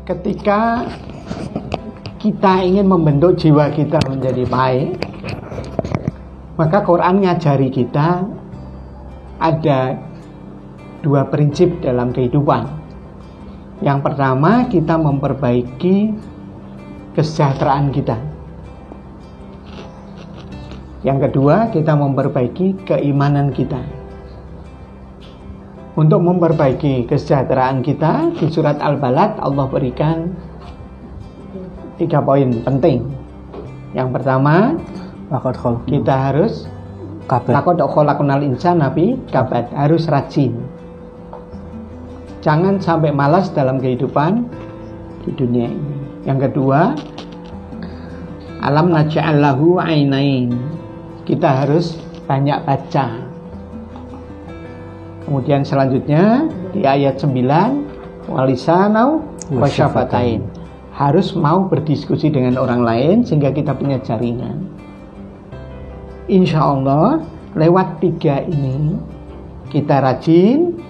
ketika kita ingin membentuk jiwa kita menjadi baik, maka Quran ngajari kita ada dua prinsip dalam kehidupan. Yang pertama, kita memperbaiki kesejahteraan kita. Yang kedua, kita memperbaiki keimanan kita. Untuk memperbaiki kesejahteraan kita, di surat Al-Balad Allah berikan 3 poin penting. Yang pertama, kita harus laqad khalaqnal insana fi kabad, harus rajin. Jangan sampai malas dalam kehidupan di dunia ini. Yang kedua, alam naj'al lahu ainain, kita harus banyak baca. Kemudian selanjutnya di ayat 9, walisanau wasyafatain, harus mau berdiskusi dengan orang lain sehingga kita punya jaringan. Insya Allah lewat 3 ini, kita rajin,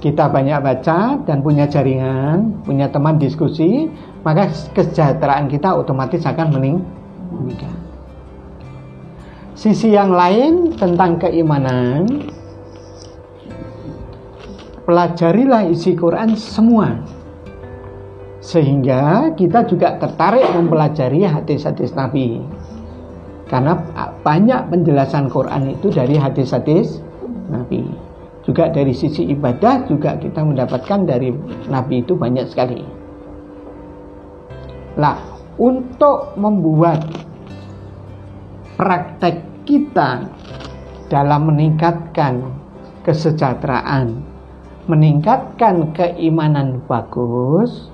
kita banyak baca dan punya jaringan, punya teman diskusi, maka kesejahteraan kita otomatis akan meningkat. Sisi yang lain tentang keimanan, pelajarilah isi Quran semua, sehingga kita juga tertarik mempelajari hadis-hadis Nabi. Karena banyak penjelasan Quran itu dari hadis-hadis Nabi. Juga dari sisi ibadah juga kita mendapatkan dari Nabi itu banyak sekali. Nah, untuk membuat praktek kita dalam meningkatkan kesejahteraan, meningkatkan keimanan bagus,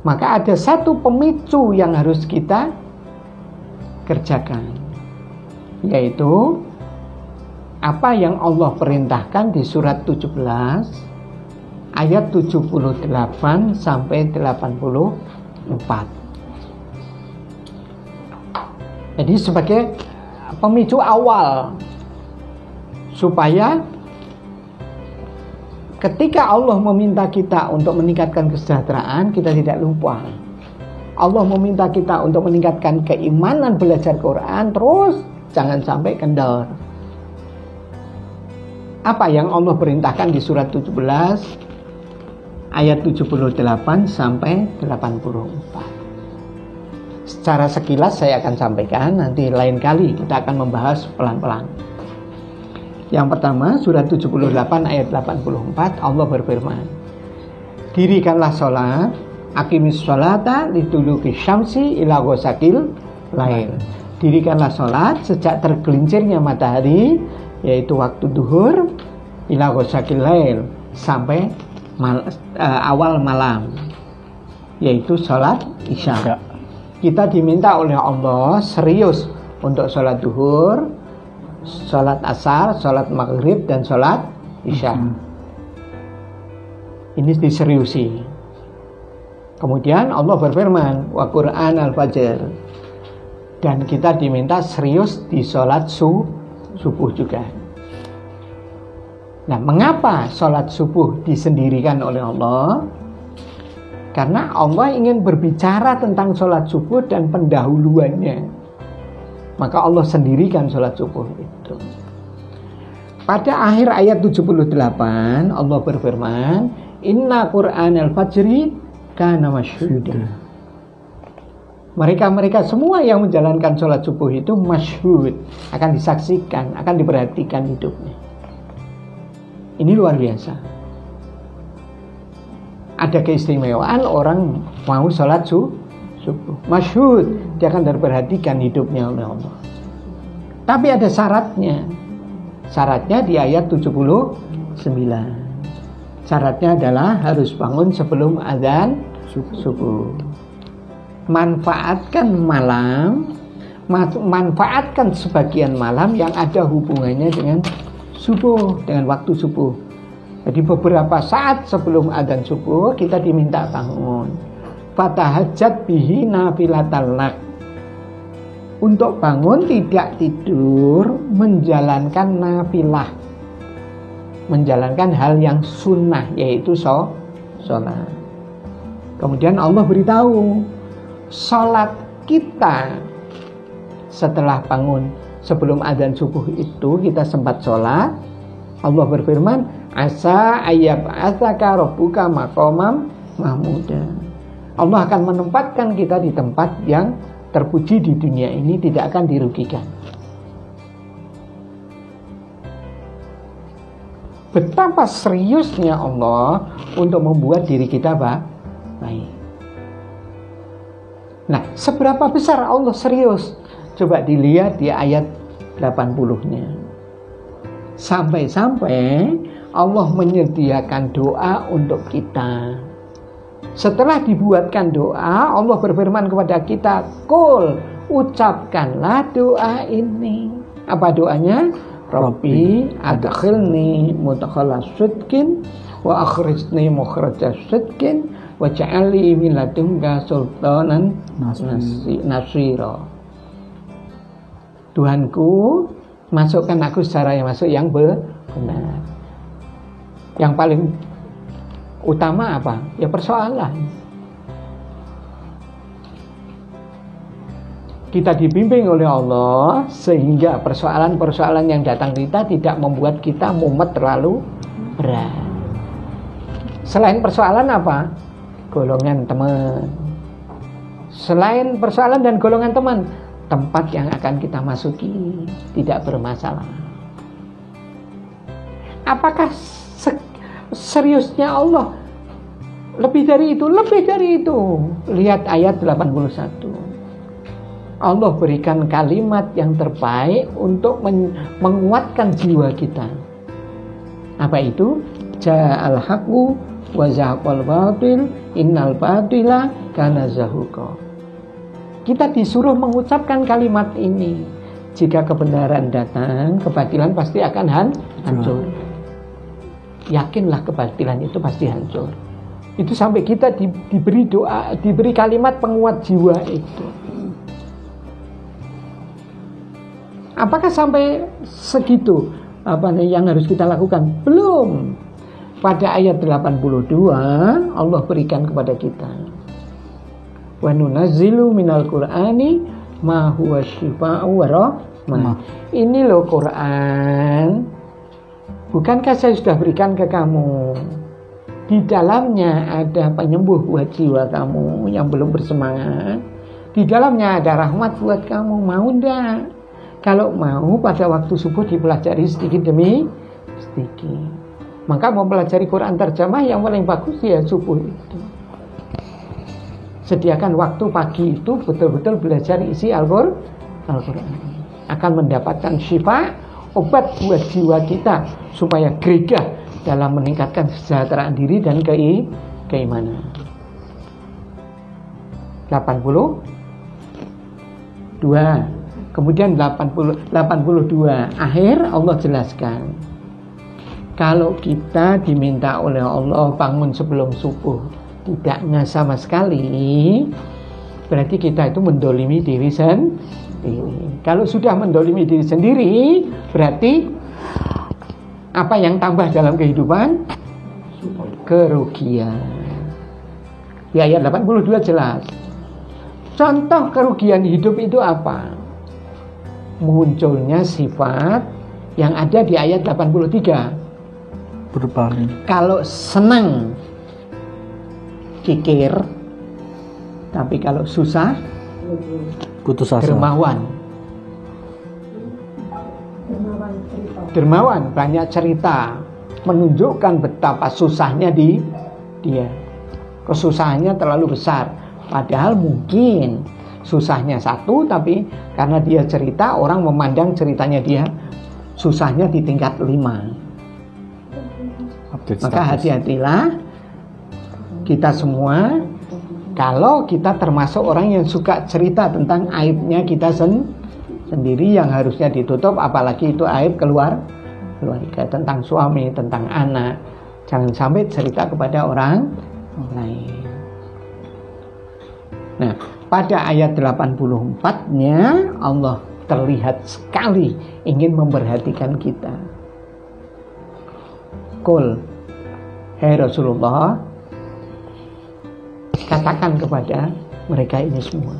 maka ada satu pemicu yang harus kita kerjakan, yaitu apa yang Allah perintahkan di surat 17 ayat 78 sampai 84. Jadi sebagai pemicu awal supaya ketika Allah meminta kita untuk meningkatkan kesejahteraan, kita tidak lupa. Allah meminta kita untuk meningkatkan keimanan, belajar Quran, terus jangan sampai kendor. Apa yang Allah perintahkan di surat 17 ayat 78 sampai 84. Secara sekilas saya akan sampaikan, nanti lain kali kita akan membahas pelan-pelan. Yang pertama, surat 78 ayat 84, Allah berfirman, dirikanlah sholat, aqimis sholata liduluki syamsi ila ghosakil lail. Dirikanlah sholat sejak tergelincirnya matahari, yaitu waktu duhur, ila ghosakil lail, sampai awal malam, yaitu sholat isya. Kita diminta oleh Allah serius untuk sholat duhur, sholat asar, sholat maghrib, dan sholat isya. Ini diseriusi. Kemudian Allah berfirman, wa Qur'an al-fajr, dan kita diminta serius di sholat subuh juga. Nah, mengapa sholat subuh disendirikan oleh Allah? Karena Allah ingin berbicara tentang sholat subuh dan pendahuluannya. Maka Allah sendirikan sholat subuh itu. Pada akhir ayat 78 Allah berfirman, inna Qur'an al-fajri kana masyhuda. Mereka semua yang menjalankan sholat subuh itu masyhud, akan disaksikan, akan diperhatikan hidupnya. Ini luar biasa. Ada keistimewaan orang mau sholat subuh, masyhud, dia akan diperhatikan hidupnya oleh Allah. Tapi ada syaratnya. Syaratnya di ayat 79. Syaratnya adalah harus bangun sebelum azan subuh. Manfaatkan malam, manfaatkan sebagian malam yang ada hubungannya dengan subuh, dengan waktu subuh. Jadi beberapa saat sebelum adzan subuh kita diminta bangun. Fatahajjat bihi nafilatan lak. Untuk bangun tidak tidur, menjalankan nafilah, menjalankan hal yang sunnah, yaitu sholat. Kemudian Allah beritahu, sholat kita setelah bangun sebelum adzan subuh itu kita sempat sholat. Allah berfirman, asa ayyab'atsaka rabbuka maqamam mahmuda. Allah akan menempatkan kita di tempat yang terpuji di dunia ini, tidak akan dirugikan. Betapa seriusnya Allah untuk membuat diri kita baik. Nah, seberapa besar Allah serius? Coba dilihat di ayat 80-nya. Sampai-sampai Allah menyediakan doa untuk kita. Setelah dibuatkan doa, Allah berfirman kepada kita, "Qul, ucapkanlah doa ini." Apa doanya? Rabbi adkhilni mudkhala sidqin wa akhrijni mukhraja sidqin waj'alni min ladunka sultanan nasira. Tuhanku, masukkan aku secara yang masuk yang benar. Yang paling utama apa? Ya persoalan. Kita dibimbing oleh Allah sehingga persoalan-persoalan yang datang kita tidak membuat kita mumet terlalu berat. Selain persoalan apa? Golongan teman. Selain persoalan dan golongan teman, tempat yang akan kita masuki tidak bermasalah. Apakah seriusnya Allah? Lebih dari itu, lebih dari itu. Lihat ayat 81. Allah berikan kalimat yang terbaik untuk menguatkan jiwa kita. Apa itu? Ja'al haqqu wa zahaqal batil innal batila kana zahuqa. Kita disuruh mengucapkan kalimat ini. Jika kebenaran datang, kebatilan pasti akan hancur. Yakinlah kebatilan itu pasti hancur. Itu sampai kita diberi doa, diberi kalimat penguat jiwa itu. Apakah sampai segitu yang harus kita lakukan? Belum. Pada ayat 82 Allah berikan kepada kita, wa nunazzilu minal qur'ani ma huwa syifaa'u wa rahmah. Ini loh Quran. Bukankah saya sudah berikan ke kamu? Di dalamnya ada penyembuh buat jiwa kamu yang belum bersemangat. Di dalamnya ada rahmat buat kamu. Mau enggak? Kalau mau, pada waktu subuh dipelajari sedikit demi sedikit. Maka mempelajari Quran terjemah yang paling bagus ya subuh itu. Sediakan waktu pagi itu betul-betul belajar isi Al-Quran. Akan mendapatkan syifa, obat buat jiwa kita supaya gregah dalam meningkatkan kesejahteraan diri dan keimanan. 82. Kemudian 82 akhir Allah jelaskan, kalau kita diminta oleh Allah bangun sebelum subuh tidaknya sama sekali, berarti kita itu mendolimi diri sendiri. Kalau sudah mendolimi diri sendiri, berarti apa yang tambah dalam kehidupan? Kerugian. Di ayat 82 jelas. Contoh kerugian hidup itu apa? Munculnya sifat yang ada di ayat 83. Berpaling. Kalau senang kikir, tapi kalau susah putus asa. Dermawan, banyak cerita, menunjukkan betapa susahnya dia. Kesusahannya terlalu besar. Padahal mungkin susahnya satu, tapi karena dia cerita, orang memandang ceritanya dia susahnya di tingkat 5. Maka hati-hatilah kita semua, kalau kita termasuk orang yang suka cerita tentang aibnya kita sendiri yang harusnya ditutup, apalagi itu aib keluarga, tentang suami, tentang anak. Jangan sampai cerita kepada orang lain. Nah, pada ayat 84-nya Allah terlihat sekali ingin memperhatikan kita. Qul, hai Rasulullah, katakan kepada mereka ini semua,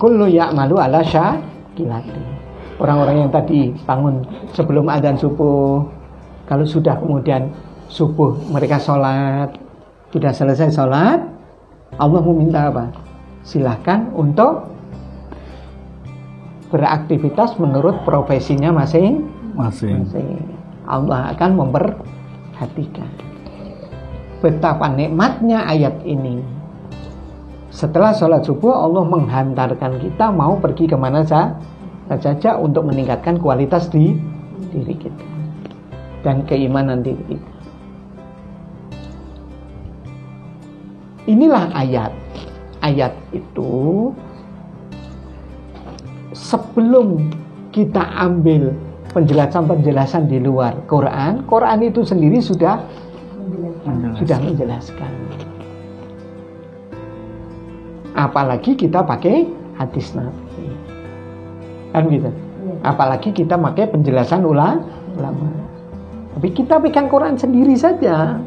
kullu ya'malu ala syakilati. Orang-orang yang tadi bangun sebelum adzan subuh, kalau sudah kemudian subuh mereka sholat, sudah selesai sholat, Allah meminta apa? Silahkan untuk beraktivitas menurut profesinya masing-masing. Allah akan memperhatikan. Betapa nikmatnya ayat ini. Setelah sholat subuh, Allah menghantarkan kita mau pergi kemana saja untuk meningkatkan kualitas di diri kita dan keimanan diri kita. Inilah ayat. Ayat itu sebelum kita ambil penjelasan-penjelasan di luar Quran, Quran itu sendiri sudah menjelaskan. Apalagi kita pakai hadis Nabi, kan gitu. Apalagi kita pakai penjelasan ulama. Tapi kita pegang Quran sendiri saja,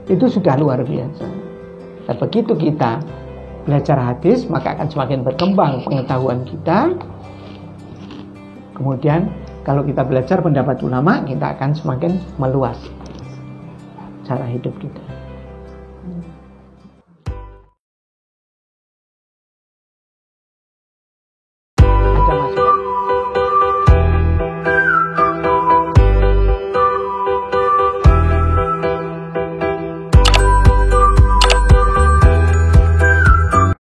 itu sudah luar biasa. Dan begitu kita belajar hadis, maka akan semakin berkembang pengetahuan kita. Kemudian kalau kita belajar pendapat ulama, kita akan semakin meluas cara hidup kita.